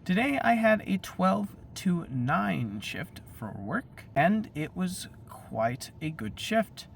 Today I had a 12 to 9 shift for work, and it was quite a good shift.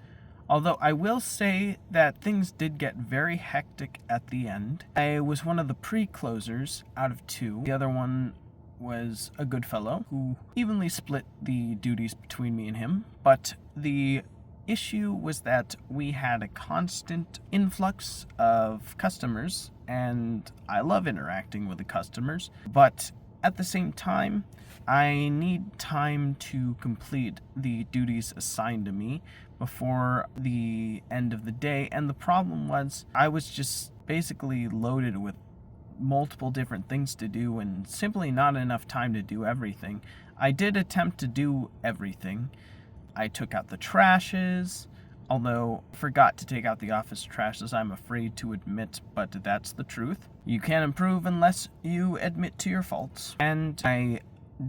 Although I will say that things did get very hectic at the end. I was one of the pre-closers out of 2. The other one was a good fellow who evenly split the duties between me and him, but the issue was that we had a constant influx of customers, and I love interacting with the customers, but at the same time, I need time to complete the duties assigned to me before the end of the day, and the problem was I was just basically loaded with multiple different things to do and simply not enough time to do everything. I did attempt to do everything. I took out the trashes, although I forgot to take out the office trashes, I'm afraid to admit, but that's the truth. You can't improve unless you admit to your faults. And I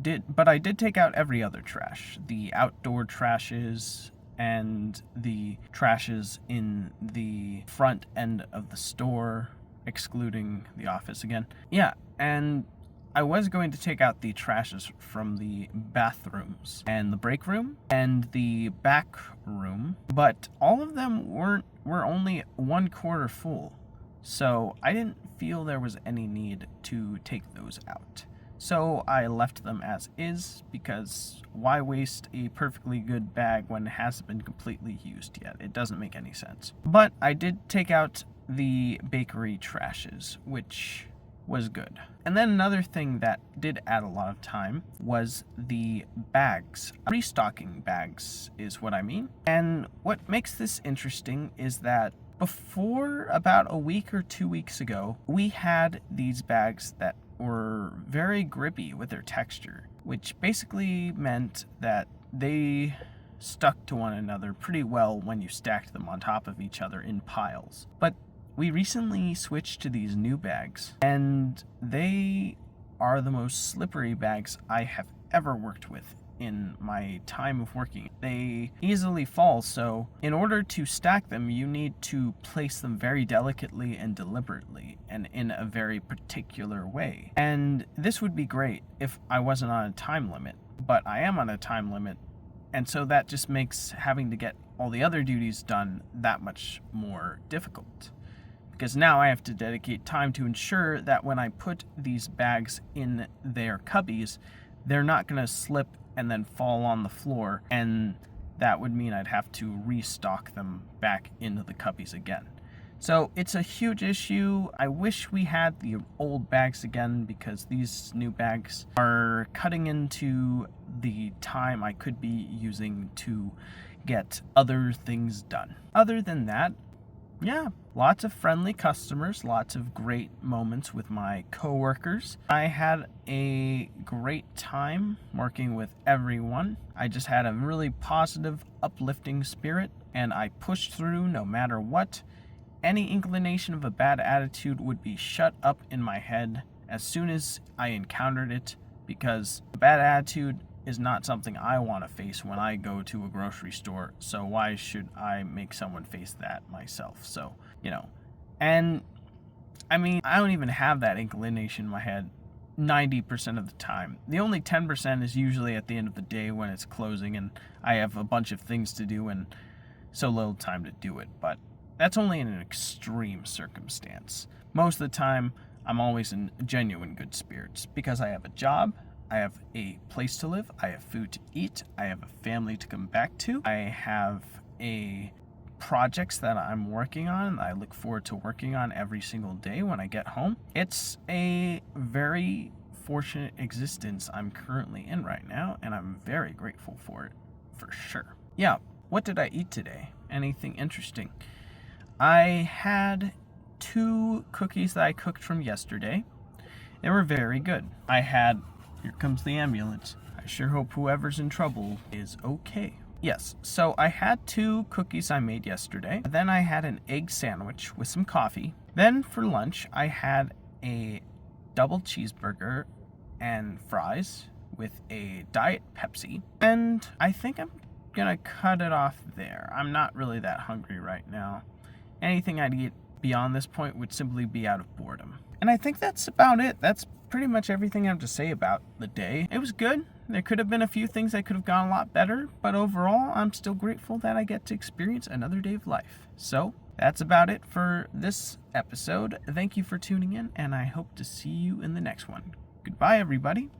did take out every other trash. The outdoor trashes and the trashes in the front end of the store, excluding the office again. Yeah, and I was going to take out the trashes from the bathrooms and the break room and the back room, but all of them were only 1/4 full. So I didn't feel there was any need to take those out. So I left them as is, because why waste a perfectly good bag when it hasn't been completely used yet? It doesn't make any sense. But I did take out the bakery trashes, which was good. And then another thing that did add a lot of time was the bags. Restocking bags is what I mean. And what makes this interesting is that before about a week or 2 weeks ago, we had these bags that were very grippy with their texture, which basically meant that they stuck to one another pretty well when you stacked them on top of each other in piles. But we recently switched to these new bags, and they are the most slippery bags I have ever worked with in my time of working. They easily fall, so in order to stack them, you need to place them very delicately and deliberately, and in a very particular way. And this would be great if I wasn't on a time limit, but I am on a time limit, and so that just makes having to get all the other duties done that much more difficult. Because now I have to dedicate time to ensure that when I put these bags in their cubbies, they're not going to slip and then fall on the floor, and that would mean I'd have to restock them back into the cubbies again. So it's a huge issue. I wish we had the old bags again, because these new bags are cutting into the time I could be using to get other things done. Other than that, yeah, lots of friendly customers, lots of great moments with my coworkers. I had a great time working with everyone. I just had a really positive, uplifting spirit, and I pushed through no matter what. Any inclination of a bad attitude would be shut up in my head as soon as I encountered it, because a bad attitude is not something I want to face when I go to a grocery store, so why should I make someone face that myself? So, and I mean, I don't even have that inclination in my head 90% of the time. The only 10% is usually at the end of the day when it's closing and I have a bunch of things to do and so little time to do it, but that's only in an extreme circumstance. Most of the time, I'm always in genuine good spirits because I have a job, I have a place to live, I have food to eat, I have a family to come back to, I have projects that I'm working on, I look forward to working on every single day when I get home. It's a very fortunate existence I'm currently in right now, and I'm very grateful for it, for sure. Yeah, what did I eat today? Anything interesting? I had 2 cookies that I cooked from yesterday. They were very good. I had... Here comes the ambulance. I sure hope whoever's in trouble is okay. Yes, so I had 2 cookies I made yesterday. Then I had an egg sandwich with some coffee. Then for lunch, I had a double cheeseburger and fries with a Diet Pepsi. And I think I'm gonna cut it off there. I'm not really that hungry right now. Anything I'd eat beyond this point would simply be out of boredom. And I think that's about it. That's pretty much everything I have to say about the day. It was good. There could have been a few things that could have gone a lot better, but overall, I'm still grateful that I get to experience another day of life. So, that's about it for this episode. Thank you for tuning in, and I hope to see you in the next one. Goodbye, everybody.